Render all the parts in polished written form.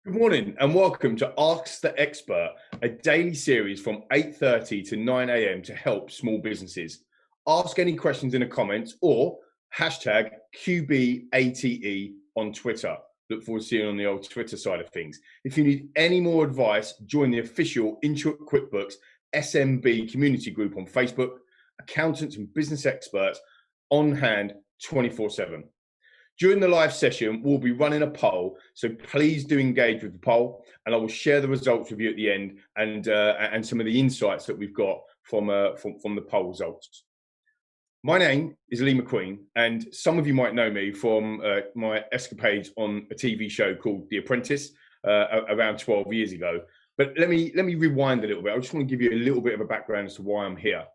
Good morning and welcome to Ask the Expert, a daily series from 8:30 to 9 a.m. to help small businesses. Ask any questions in the comments or hashtag QBATE on Twitter. Look forward to seeing you on the old Twitter side of things. If you need any more advice, join the official Intuit QuickBooks SMB community group on Facebook. Accountants and business experts on hand 24/7. During the live session, we'll be running a poll, so please do engage with the poll, and I will share the results with you at the end and some of the insights that we've got from the poll results. My name is Lee McQueen, and some of you might know me from my escapades on a TV show called The Apprentice around 12 years ago. But let me rewind a little bit. I just want to give you a little bit of a background as to why I'm here.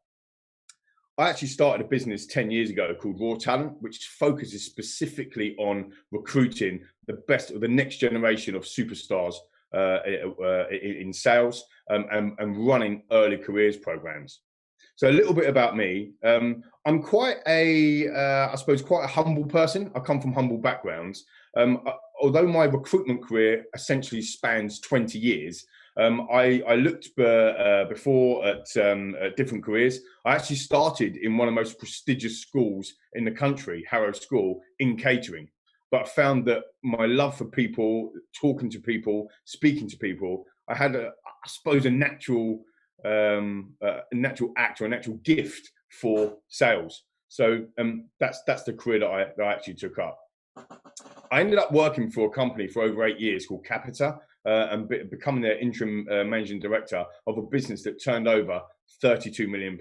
I actually started a business 10 years ago called Raw Talent, which focuses specifically on recruiting the best of the next generation of superstars in sales and running early careers programs. So a little bit about me. I'm quite I suppose, quite a humble person. I come from humble backgrounds. Although my recruitment career essentially spans 20 years, I looked before at different careers. I actually started in one of the most prestigious schools in the country, Harrow School, in catering. But I found that my love for people, talking to people, speaking to people, I had, I suppose, a natural act or a natural gift for sales. So that's the career that I actually took up. I ended up working for a company for over 8 years called Capita and becoming their interim managing director of a business that turned over £32 million.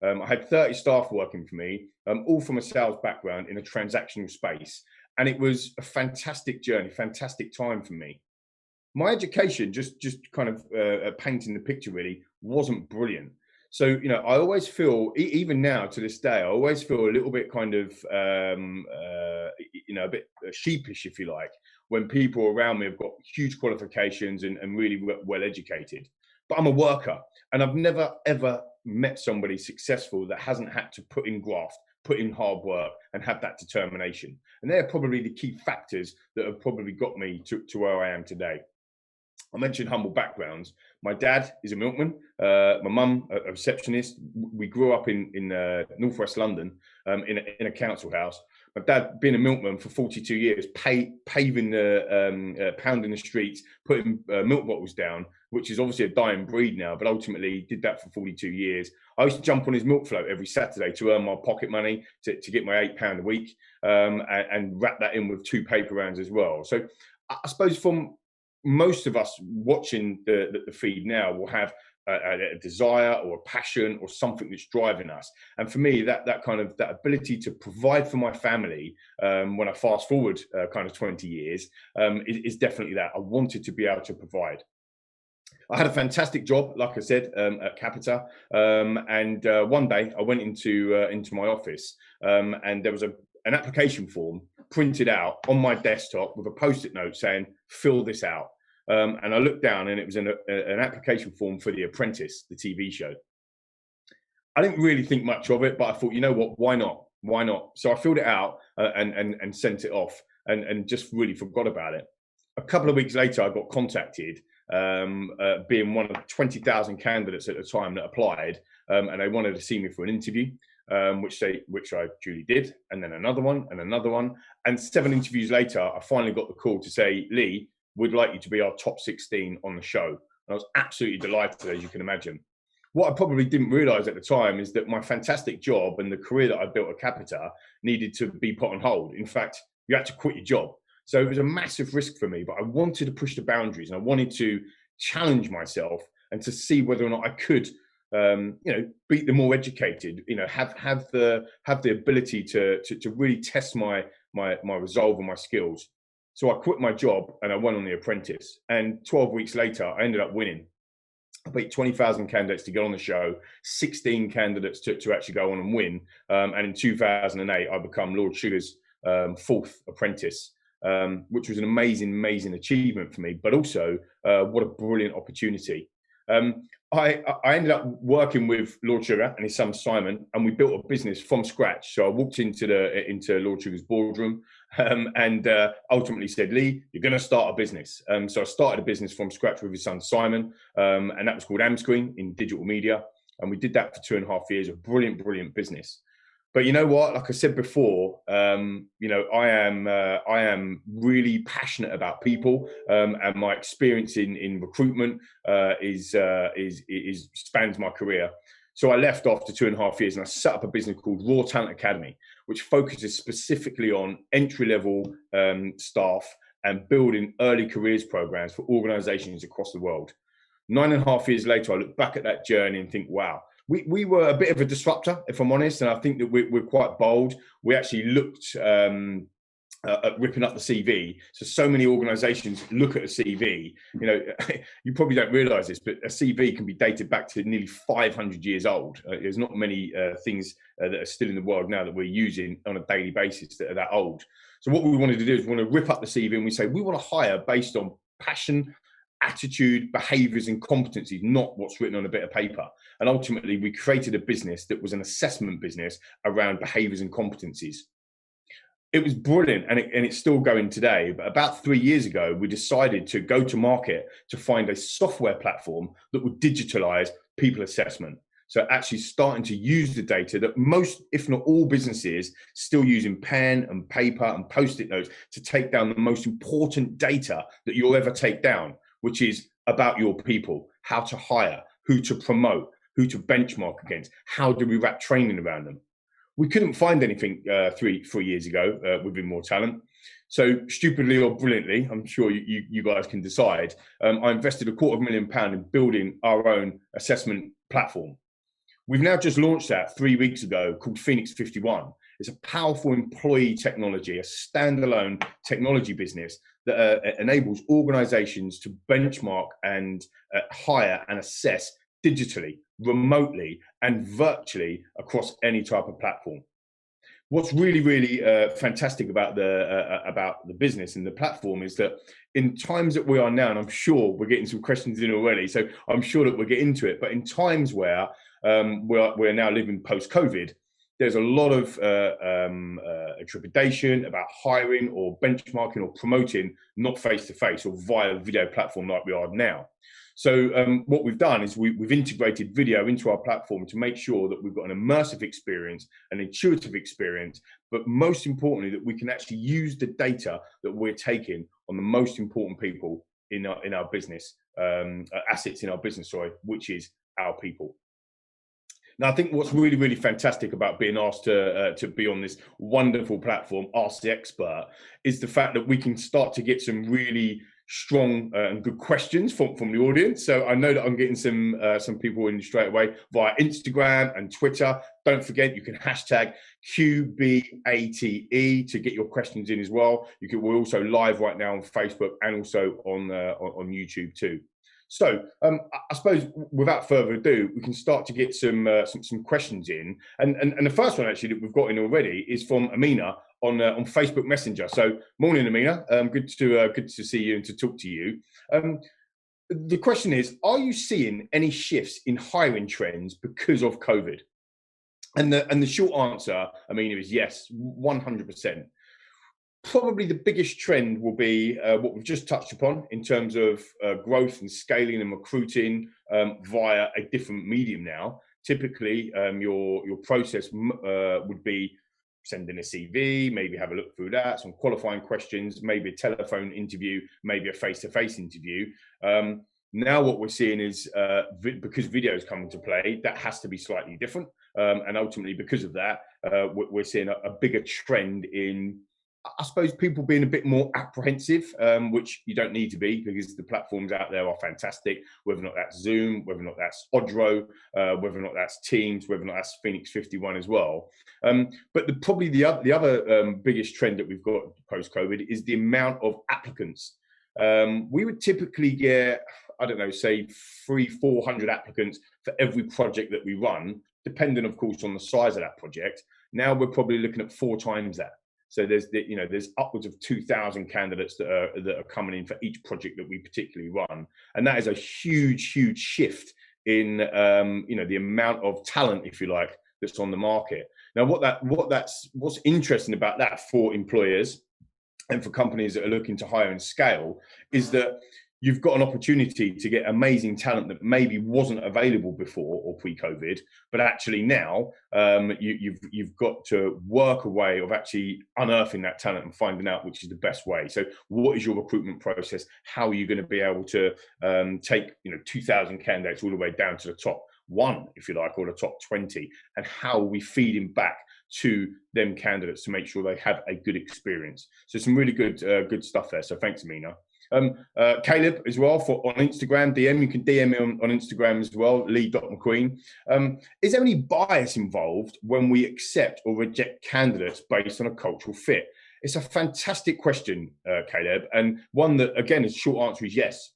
I had 30 staff working for me, all from a sales background in a transactional space. And it was a fantastic journey, fantastic time for me. My education, just kind of painting the picture really, wasn't brilliant. So, I always feel, even now to this day, I always feel a little bit kind of, a bit sheepish, if you like, when people around me have got huge qualifications and really well educated. But I'm a worker, and I've never, ever met somebody successful that hasn't had to put in graft, put in hard work, and have that determination. And they're probably the key factors that have probably got me to where I am today. I mentioned humble backgrounds. My dad is a milkman. My mum, a receptionist. We grew up in northwest London in a council house. My dad, being a milkman for 42 years, paving pounding the streets, putting milk bottles down, which is obviously a dying breed now, but ultimately did that for 42 years. I used to jump on his milk float every Saturday to earn my pocket money to get my £8 a week and wrap that in with 2 paper rounds as well. So I suppose from most of us watching the feed now will have a desire or a passion or something that's driving us. And for me, that ability to provide for my family, when I fast forward kind of 20 years, is definitely that. I wanted to be able to provide. I had a fantastic job, like I said, at Capita. And one day I went into my office and there was an application form printed out on my desktop with a post-it note saying, fill this out. And I looked down and it was an application form for The Apprentice, the TV show. I didn't really think much of it, but I thought, you know what, why not? Why not? So I filled it out and sent it off and just really forgot about it. A couple of weeks later, I got contacted, being one of 20,000 candidates at the time that applied, and they wanted to see me for an interview. Which I duly did, and then another one, and 7 interviews later, I finally got the call to say, Lee, we'd like you to be our top 16 on the show. And I was absolutely delighted, as you can imagine. What I probably didn't realize at the time is that my fantastic job and the career that I built at Capita needed to be put on hold. In fact, you had to quit your job. So it was a massive risk for me, but I wanted to push the boundaries and I wanted to challenge myself and to see whether or not I could beat the more educated, have the ability to really test my resolve and my skills. So I quit my job and I went on The Apprentice. And 12 weeks later, I ended up winning. I beat 20,000 candidates to get on the show, 16 candidates to actually go on and win. And in 2008, I become Lord Sugar's 4th apprentice, which was an amazing achievement for me, but also what a brilliant opportunity. I ended up working with Lord Sugar and his son Simon, and we built a business from scratch. So I walked into Lord Sugar's boardroom, and ultimately said, Lee, you're going to start a business. So I started a business from scratch with his son Simon, and that was called Amscreen in digital media. And we did that for 2.5 years, a brilliant, brilliant business. But you know what? Like I said before, I am really passionate about people, and my experience in recruitment spans my career. So I left after 2.5 years, and I set up a business called Raw Talent Academy, which focuses specifically on entry-level staff and building early careers programs for organizations across the world. 9.5 years later, I look back at that journey and think, wow, we were a bit of a disruptor, if I'm honest, and I think that we're quite bold. We actually looked at ripping up the CV. So many organizations look at a CV. You know, you probably don't realize this, but a CV can be dated back to nearly 500 years old. There's not many things that are still in the world now that we're using on a daily basis that are that old. So what we wanted to do is we want to rip up the CV, and we say we want to hire based on passion, attitude, behaviors, and competencies, not what's written on a bit of paper. And ultimately, we created a business that was an assessment business around behaviors and competencies. It was brilliant, and it's still going today. But about 3 years ago, we decided to go to market to find a software platform that would digitalize people assessment. So actually starting to use the data that most, if not all, businesses still using pen and paper and post-it notes to take down the most important data that you'll ever take down, which is about your people, how to hire, who to promote, who to benchmark against, how do we wrap training around them. We couldn't find anything 3 years ago within More Talent. So stupidly or brilliantly, I'm sure you guys can decide, I invested £250,000 in building our own assessment platform. We've now just launched that 3 weeks ago, called Phoenix 51. It's a powerful employee technology, a standalone technology business that enables organizations to benchmark and hire and assess digitally, remotely, and virtually across any type of platform. What's really, really fantastic about the business and the platform is that in times that we are now, and I'm sure we're getting some questions in already, so I'm sure that we'll get into it, but in times where we're now living post-COVID, there's a lot of trepidation about hiring or benchmarking or promoting not face-to-face or via a video platform like we are now. So what we've done is we've integrated video into our platform to make sure that we've got an immersive experience, an intuitive experience, but most importantly, that we can actually use the data that we're taking on the most important people in our business, assets in our business, which is our people. Now, I think what's really, really fantastic about being asked to be on this wonderful platform, Ask the Expert, is the fact that we can start to get some really strong and good questions from the audience. So I know that I'm getting some people in straight away via Instagram and Twitter. Don't forget, you can hashtag QBATE to get your questions in as well. We're also live right now on Facebook and also on YouTube too. So I suppose without further ado, we can start to get some questions in, and the first one actually that we've got in already is from Amina on Facebook Messenger. So morning, Amina. Good to see you and to talk to you. The question is: are you seeing any shifts in hiring trends because of COVID? And the short answer, Amina, is yes, 100%. Probably the biggest trend will be what we've just touched upon in terms of growth and scaling and recruiting via a different medium now. Typically, your process would be sending a CV, maybe have a look through that, some qualifying questions, maybe a telephone interview, maybe a face-to-face interview. Now what we're seeing is, because videos come into play, that has to be slightly different. And ultimately, because of that, we're seeing a bigger trend in, I suppose, people being a bit more apprehensive, which you don't need to be, because the platforms out there are fantastic, whether or not that's Zoom, whether or not that's Odro, whether or not that's Teams, whether or not that's Phoenix 51 as well. But probably the other biggest trend that we've got post-COVID is the amount of applicants. We would typically get, I don't know, say 300-400 applicants for every project that we run, depending, of course, on the size of that project. Now we're probably looking at 4 times that. So there's upwards of 2,000 candidates that are coming in for each project that we particularly run, and that is a huge shift in the amount of talent, if you like, that's on the market. Now, what's interesting about that for employers and for companies that are looking to hire and scale is that you've got an opportunity to get amazing talent that maybe wasn't available before or pre-COVID, but actually now you've got to work a way of actually unearthing that talent and finding out which is the best way. So what is your recruitment process? How are you going to be able to take 2,000 candidates all the way down to the top one, if you like, or the top 20, and how are we feeding back to them candidates to make sure they have a good experience? So some really good stuff there. So thanks, Amina. Caleb as well on Instagram, DM. You can DM me on Instagram as well, Lee.McQueen. Is there any bias involved when we accept or reject candidates based on a cultural fit? It's a fantastic question, Caleb, and one that, again, the short answer is yes.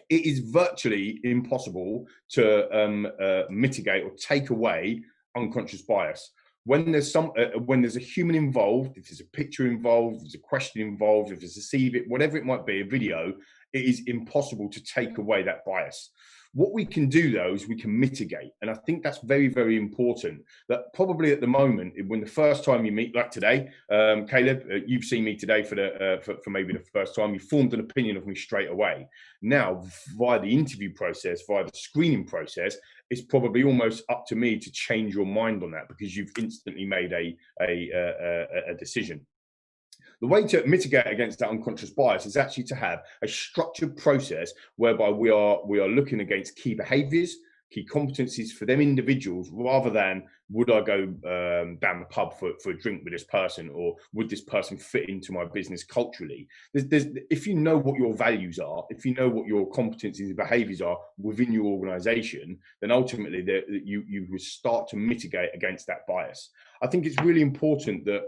It is virtually impossible to mitigate or take away unconscious bias. When there's a human involved, if there's a picture involved, if there's a question involved, if there's a CV, whatever it might be, a video, it is impossible to take away that bias. What we can do, though, is we can mitigate. And I think that's very, very important. That probably at the moment, when the first time you meet, like today, Caleb, you've seen me today for maybe the first time, you formed an opinion of me straight away. Now, via the interview process, via the screening process, it's probably almost up to me to change your mind on that because you've instantly made a decision. The way to mitigate against that unconscious bias is actually to have a structured process whereby we are looking against key behaviours, key competencies for them individuals, rather than would I go down the pub for a drink with this person, or would this person fit into my business culturally? If you know what your values are, if you know what your competencies and behaviours are within your organisation, then ultimately you will start to mitigate against that bias. I think it's really important that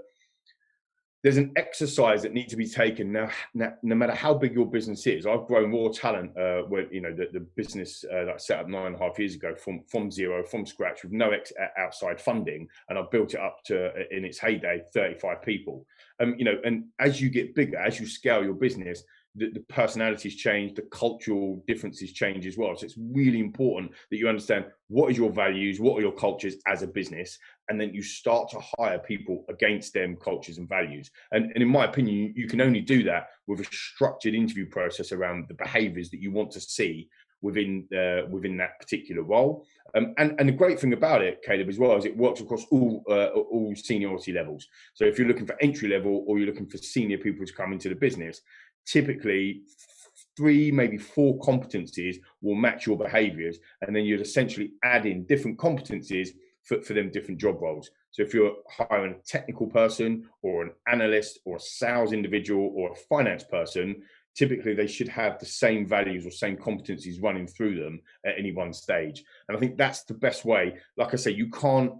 there's an exercise that needs to be taken now, no matter how big your business is. I've grown raw talent where the business that I set up 9.5 years ago from zero, from scratch, with no outside funding, and I've built it up to, in its heyday, 35 people. And as you get bigger, as you scale your business, the personalities change, the cultural differences change as well. So it's really important that you understand what is your values, what are your cultures as a business, and then you start to hire people against them cultures and values. And in my opinion, you can only do that with a structured interview process around the behaviors that you want to see within that particular role. And the great thing about it, Caleb, as well, is it works across all seniority levels. So if you're looking for entry level or you're looking for senior people to come into the business, typically 3, maybe 4 competencies will match your behaviors, and then you'd essentially add in different competencies for them different job roles. So if you're hiring a technical person or an analyst or a sales individual or a finance person, typically they should have the same values or same competencies running through them at any one stage. And I think that's the best way. Like I say, you can't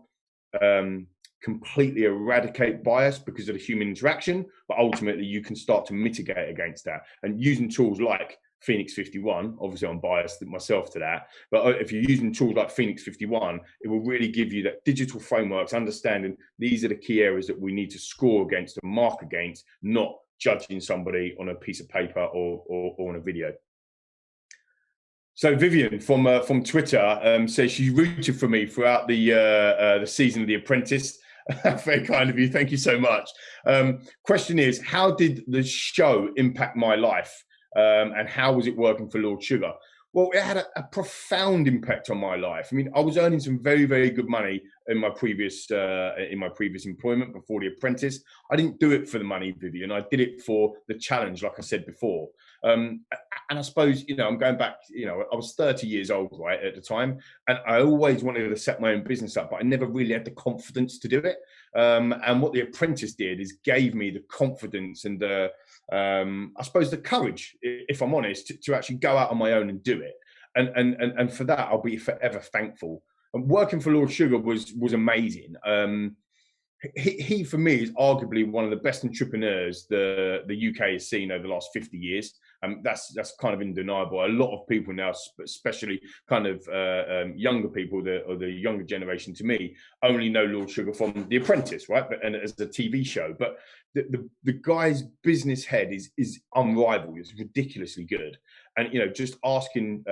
completely eradicate bias because of the human interaction, but ultimately you can start to mitigate against that. And using tools like Phoenix 51, obviously I'm biased myself to that, but if you're using tools like Phoenix 51, it will really give you that digital frameworks, understanding these are the key areas that we need to score against and mark against, not judging somebody on a piece of paper or on a video. So Vivian from Twitter says she rooted for me throughout the season of The Apprentice. Very kind of you. Thank you so much. Question is, how did the show impact my life? And how was it working for Lord Sugar? Well, it had a profound impact on my life. I mean, I was earning some very, very good money in my previous employment before The Apprentice. I didn't do it for the money, Vivian. I did it for the challenge, like I said before. And I suppose, I'm going back, I was 30 years old, right, at the time. And I always wanted to set my own business up, but I never really had the confidence to do it. And what The Apprentice did is gave me the confidence and I suppose the courage, if I'm honest, to actually go out on my own and do it. And for that, I'll be forever thankful. And working for Lord Sugar was amazing. he for me is arguably one of the best entrepreneurs the UK has seen over the last 50 years. That's kind of undeniable. A lot of people now, especially kind of younger people, the younger generation to me, only know Lord Sugar from The Apprentice, right? And as a TV show. But the guy's business head is unrivaled. It's ridiculously good. And, you know, just asking,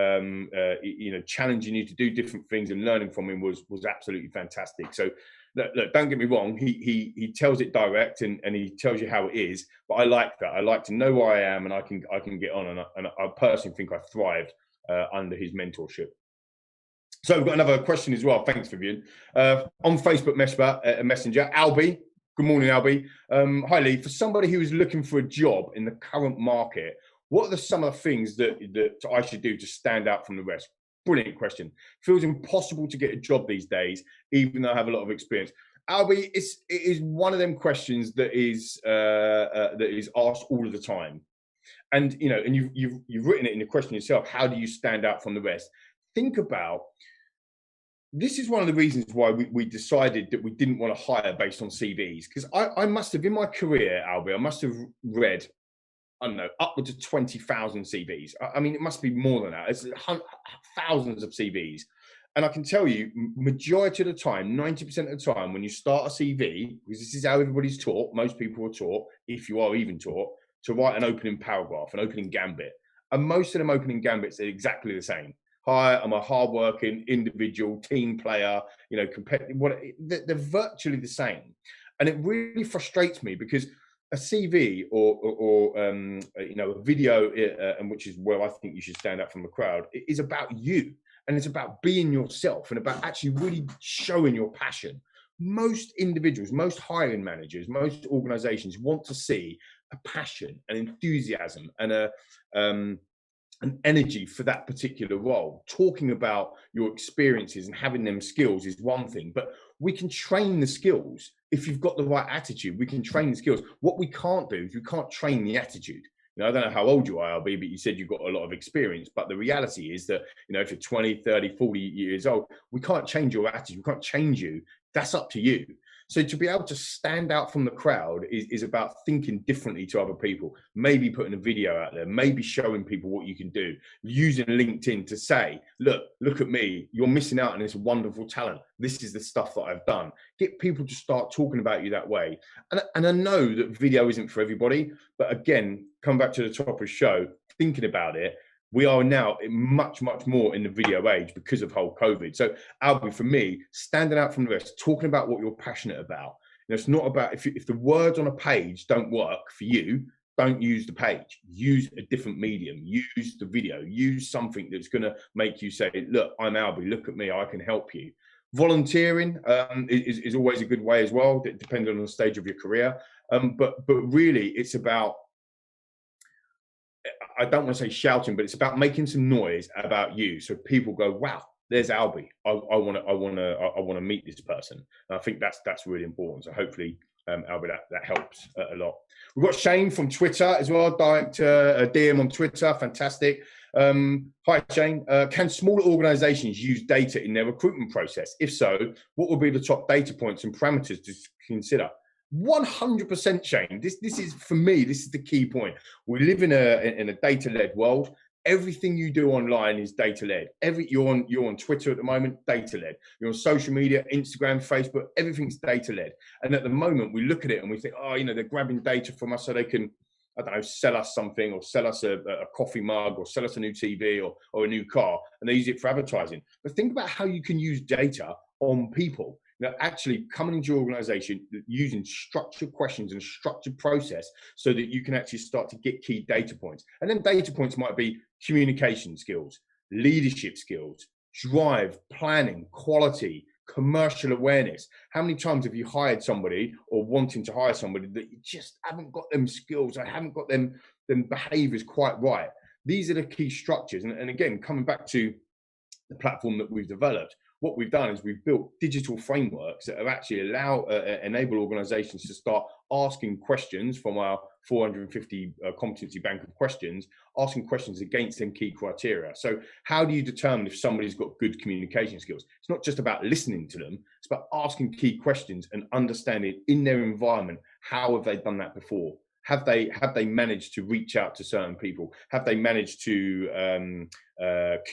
you know, challenging you to do different things and learning from him was absolutely fantastic. So, look, don't get me wrong. He tells it direct and he tells you how it is. But I like that. I like to know where I am and I can get on. And I personally think I thrived under his mentorship. So we've got another question as well. Thanks, Vivian. On Facebook Messenger, Albie. Good morning, Albie. Hi, Lee. For somebody who is looking for a job in the current market, what are some of the things that I should do to stand out from the rest? Brilliant question. Feels impossible to get a job these days, even though I have a lot of experience. Albie, it is one of them questions that is asked all of the time. And you know, and you've written it in the question yourself. How do you stand out from the rest? Think about. This is one of the reasons why we decided that we didn't want to hire based on CVs. Because I must have, in my career, Albie, I must have read, I don't know, upwards of 20,000 CVs. I mean, it must be more than that. It's thousands of CVs. And I can tell you, majority of the time, 90% of the time, when you start a CV, because this is how everybody's taught, most people are taught, if you are even taught, to write an opening paragraph, an opening gambit. And most of them opening gambits are exactly the same. Hi, I'm a hardworking individual, team player, you know, they're virtually the same. And it really frustrates me because a CV or you know, a video, and which is where I think you should stand out from the crowd, is about you. And it's about being yourself and about actually really showing your passion. Most individuals, most hiring managers, most organizations want to see a passion, an enthusiasm, and an energy for that particular role. Talking about your experiences and having them skills is one thing, but we can train the skills. If you've got the right attitude, we can train the skills. What we can't do is we can't train the attitude. You know, I don't know how old you are, LB, but you said you've got a lot of experience. But the reality is that, you know, if you're 20, 30, 40 years old, we can't change your attitude. We can't change you. That's up to you. So to be able to stand out from the crowd is about thinking differently to other people, maybe putting a video out there, maybe showing people what you can do, using LinkedIn to say, look at me, you're missing out on this wonderful talent. This is the stuff that I've done. Get people to start talking about you that way. And I know that video isn't for everybody, but again, come back to the top of the show, thinking about it, we are now much, much more in the video age because of whole COVID. So, Albie, for me, standing out from the rest, talking about what you're passionate about. You know, it's not about if the words on a page don't work for you, don't use the page. Use a different medium. Use the video. Use something that's going to make you say, look, I'm Albie. Look at me. I can help you. Volunteering is always a good way as well, depending on the stage of your career. But really, it's about, I don't want to say shouting, but it's about making some noise about you, so people go, "Wow, there's Albie. I want to meet this person." And I think that's really important. So hopefully, Albie, that helps a lot. We've got Shane from Twitter as well. Direct DM on Twitter, fantastic. Hi Shane. Can smaller organisations use data in their recruitment process? If so, what would be the top data points and parameters to consider? 100% Shane. This is, for me, this is the key point. We live in a data-led world. Everything you do online is data-led. You're on Twitter at the moment, data-led. You're on social media, Instagram, Facebook, everything's data-led. And at the moment, we look at it and we think, oh, you know, they're grabbing data from us so they can, I don't know, sell us something or sell us a coffee mug or sell us a new TV or a new car, and they use it for advertising. But think about how you can use data on people. Now, actually coming into your organization using structured questions and structured process so that you can actually start to get key data points. And then data points might be communication skills, leadership skills, drive, planning, quality, commercial awareness. How many times have you hired somebody or wanting to hire somebody that you just haven't got them skills or haven't got them behaviors quite right? These are the key structures. And again, coming back to the platform that we've developed, what we've done is we've built digital frameworks that have actually enable organizations to start asking questions from our 450 competency bank of questions, asking questions against them key criteria. So how do you determine if somebody's got good communication skills? It's not just about listening to them, it's about asking key questions and understanding in their environment, how have they done that before? Have they managed to reach out to certain people? Have they managed to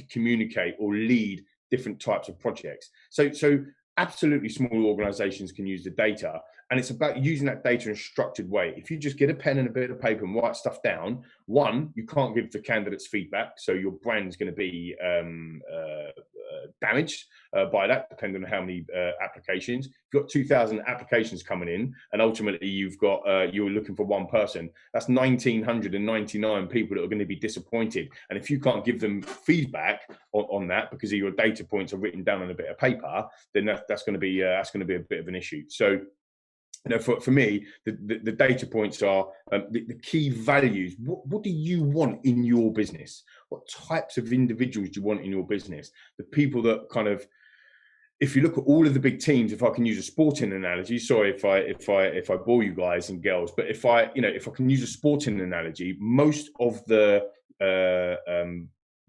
communicate or lead different types of projects? So absolutely, small organizations can use the data, and it's about using that data in a structured way. If you just get a pen and a bit of paper and write stuff down, one, you can't give the candidates feedback, so your brand's going to be damaged by that, depending on how many applications. If you've got 2,000 applications coming in, and ultimately you've got you're looking for one person, that's 1,999 people that are going to be disappointed. And if you can't give them feedback on that because your data points are written down on a bit of paper, then that's going to be a bit of an issue. So, for me, the data points are the key values. What do you want in your business? What types of individuals do you want in your business? The people that kind of, if you look at all of the big teams, if I can use a sporting analogy, sorry if I bore you guys and girls, but if I can use a sporting analogy, most of the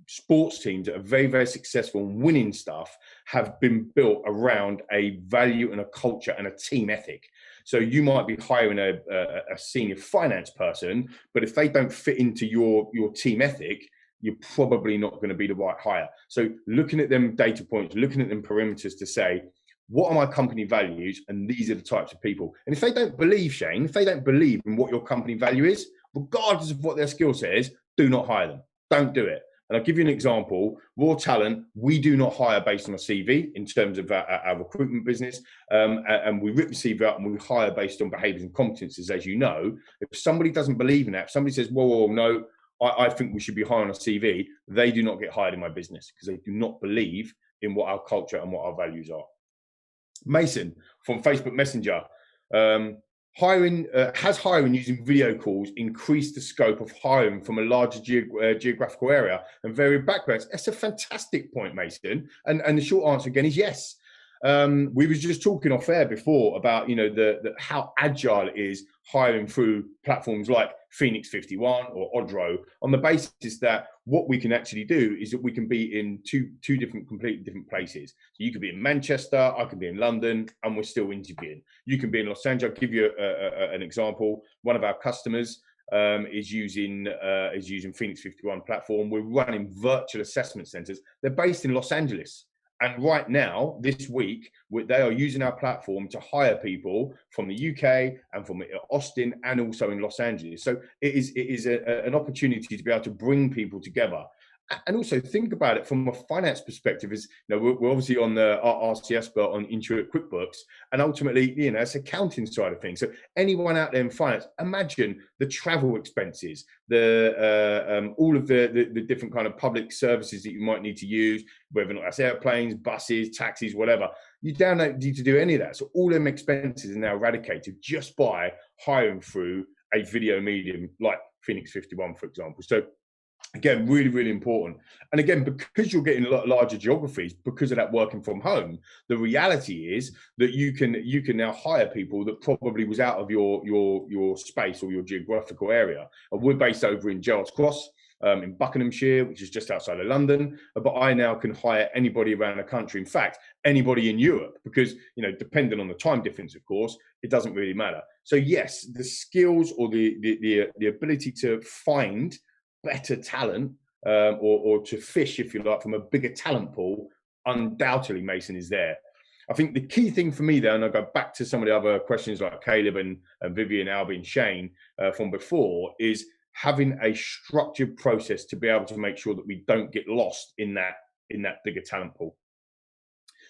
sports teams that are very, very successful and winning stuff have been built around a value and a culture and a team ethic. So you might be hiring a senior finance person, but if they don't fit into your team ethic, you're probably not going to be the right hire. So looking at them data points, looking at them perimeters to say, what are my company values? And these are the types of people. And if they don't believe, Shane, if they don't believe in what your company value is, regardless of what their skill set is, do not hire them. Don't do it. And I'll give you an example. Raw talent, we do not hire based on a CV in terms of our recruitment business. And we rip the CV up and we hire based on behaviours and competencies, as you know. If somebody doesn't believe in that, if somebody says, whoa, no, I think we should be hiring a CV, they do not get hired in my business because they do not believe in what our culture and what our values are. Mason from Facebook Messenger. Has hiring using video calls increased the scope of hiring from a larger geographical area and varied backgrounds? That's a fantastic point, Mason. And the short answer again is yes. We was just talking off air before about how agile it is hiring through platforms like Phoenix 51 or Odro, on the basis that what we can actually do is that we can be in two completely different places. So you could be in Manchester, I could be in London, and we're still interviewing. You can be in Los Angeles. I'll give you an example. One of our customers is using Phoenix 51 platform. We're running virtual assessment centers. They're based in Los Angeles. And right now, this week, they are using our platform to hire people from the UK and from Austin and also in Los Angeles. So it is an opportunity to be able to bring people together. And also think about it from a finance perspective. Is we're obviously on the RCS, but on Intuit QuickBooks, and ultimately it's accounting side of things. So anyone out there in finance, imagine the travel expenses, the all of the different kind of public services that you might need to use, whether or not that's airplanes, buses, taxis, whatever. You don't need to do any of that. So all them expenses are now eradicated just by hiring through a video medium like Phoenix 51, for example. So again, really, really important. And again, because you're getting a lot larger geographies, because of that working from home, the reality is that you can now hire people that probably was out of your space or your geographical area. And we're based over in Gerrards Cross, in Buckinghamshire, which is just outside of London. But I now can hire anybody around the country. In fact, anybody in Europe, because depending on the time difference, of course, it doesn't really matter. So yes, the skills or the ability to find better talent or to fish, if you like, from a bigger talent pool, undoubtedly, Mason, is there. I think the key thing for me there, and I'll go back to some of the other questions like Caleb and Vivian, Albie and Shane from before, is having a structured process to be able to make sure that we don't get lost in that bigger talent pool.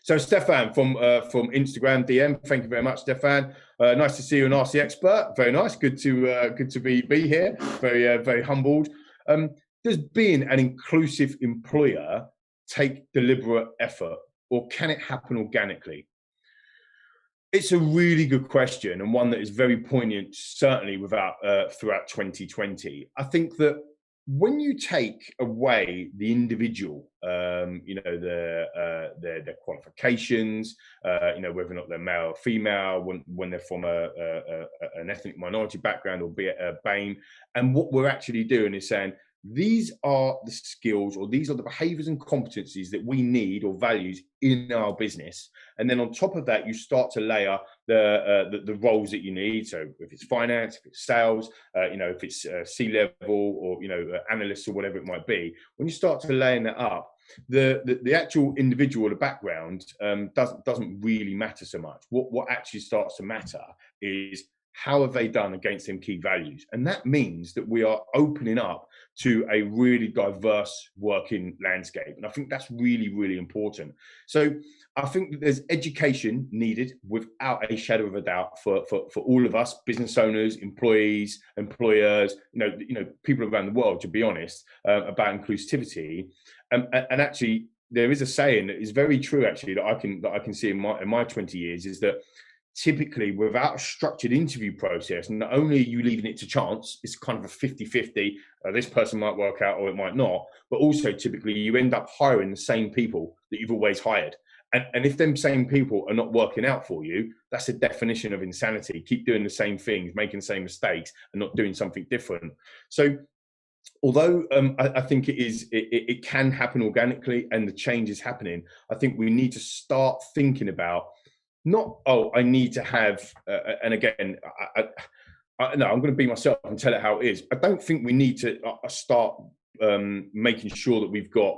So Stefan from Instagram DM, thank you very much, Stefan. Nice to see you, an RC expert. Very nice. Good to be here. Very humbled. Does being an inclusive employer take deliberate effort, or can it happen organically? It's a really good question, and one that is very poignant, certainly throughout 2020. I think that when you take away the individual, their qualifications, whether or not they're male or female, when they're from an ethnic minority background, or be it a BAME, and what we're actually doing is saying these are the skills, or these are the behaviors and competencies that we need, or values, in our business. And then on top of that, you start to layer the roles that you need. So if it's finance, if it's sales, if it's C-level, or analysts, or whatever it might be, when you start to laying that up, the actual individual, the background, doesn't really matter so much. What actually starts to matter is how have they done against them key values. And that means that we are opening up to a really diverse working landscape. And I think that's really, really important. So I think that there's education needed, without a shadow of a doubt, for all of us, business owners, employees, employers, people around the world, to be honest, about inclusivity. And actually, there is a saying that is very true, actually, that I can see in my 20 years, is that typically, without a structured interview process, not only are you leaving it to chance, it's kind of a 50-50, this person might work out or it might not, but also typically you end up hiring the same people that you've always hired. And if them same people are not working out for you, that's a definition of insanity. Keep doing the same things, making the same mistakes, and not doing something different. So although I think it can happen organically, and the change is happening, I think we need to start thinking about, not, I need to have, and again, no, I'm going to be myself and tell it how it is. I don't think we need to start making sure that we've got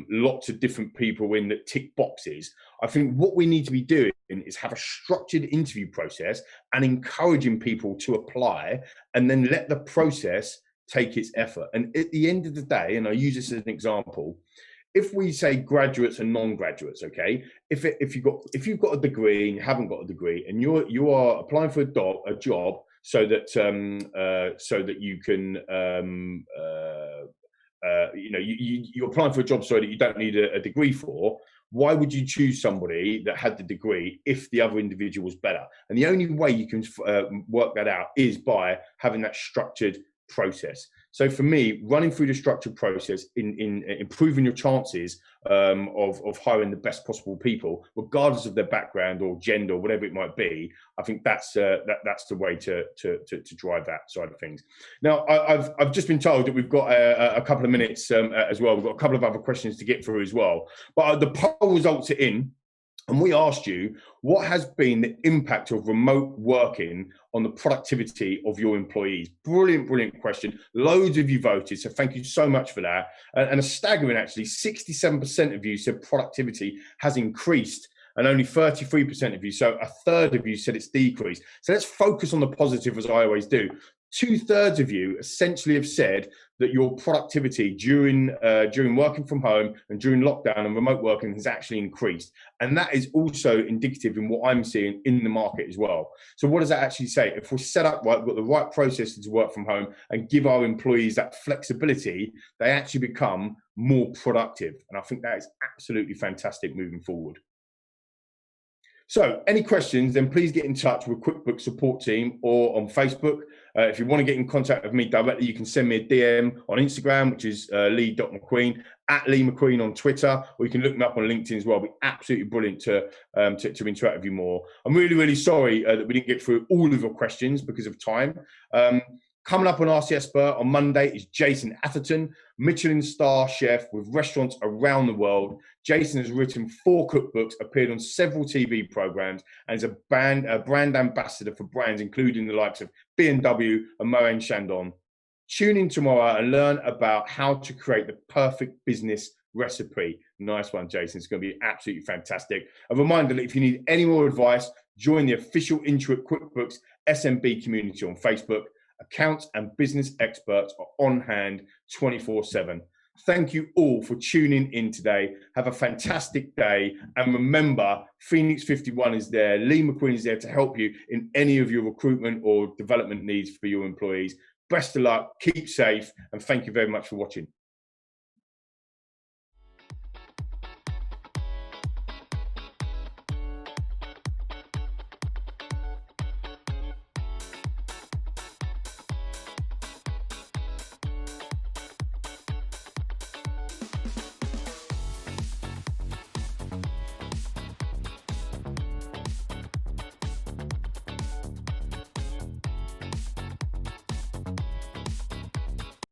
lots of different people in that tick boxes. I think what we need to be doing is have a structured interview process and encouraging people to apply, and then let the process take its effort. And at the end of the day, and I use this as an example, if we say graduates and non-graduates, okay, if you've got a degree and you haven't got a degree, and you are applying for a job so that you can you're applying for a job, that you don't need a degree for. Why would you choose somebody that had the degree if the other individual was better? And the only way you can work that out is by having that structured process. So for me, running through the structured process in improving your chances of hiring the best possible people, regardless of their background or gender or whatever it might be, I think that's the way to drive that side of things. Now, I've just been told that we've got a couple of minutes as well. We've got a couple of other questions to get through as well. But the poll results are in. And we asked you, what has been the impact of remote working on the productivity of your employees? Brilliant, brilliant question. Loads of you voted, so thank you so much for that. And a staggering, actually, 67% of you said productivity has increased, and only 33% of you, so a third of you, said it's decreased. So let's focus on the positive, as I always do. 2/3 of you essentially have said that your productivity during working from home and during lockdown and remote working has actually increased. And that is also indicative in what I'm seeing in the market as well. So what does that actually say? If we're set up right, we've got the right processes to work from home and give our employees that flexibility, they actually become more productive. And I think that is absolutely fantastic moving forward. So any questions, then please get in touch with QuickBooks support team or on Facebook. If you want to get in contact with me directly, you can send me a DM on Instagram, which is Lee.McQueen, at Lee McQueen on Twitter, or you can look me up on LinkedIn as well. It'll be absolutely brilliant to interact with you more. I'm really, really sorry that we didn't get through all of your questions because of time. Coming up on RC Expert on Monday is Jason Atherton, Michelin star chef with restaurants around the world. Jason has written 4 cookbooks, appeared on several TV programs, and is a brand ambassador for brands including the likes of B&W and Moët & Chandon. Tune in tomorrow and learn about how to create the perfect business recipe. Nice one, Jason. It's going to be absolutely fantastic. A reminder that if you need any more advice, join the official Intuit QuickBooks SMB community on Facebook. Accounts and business experts are on hand 24/7. Thank you all for tuning in today. Have a fantastic day. And remember, Phoenix 51 is there. Lee McQueen is there to help you in any of your recruitment or development needs for your employees. Best of luck, keep safe, and thank you very much for watching.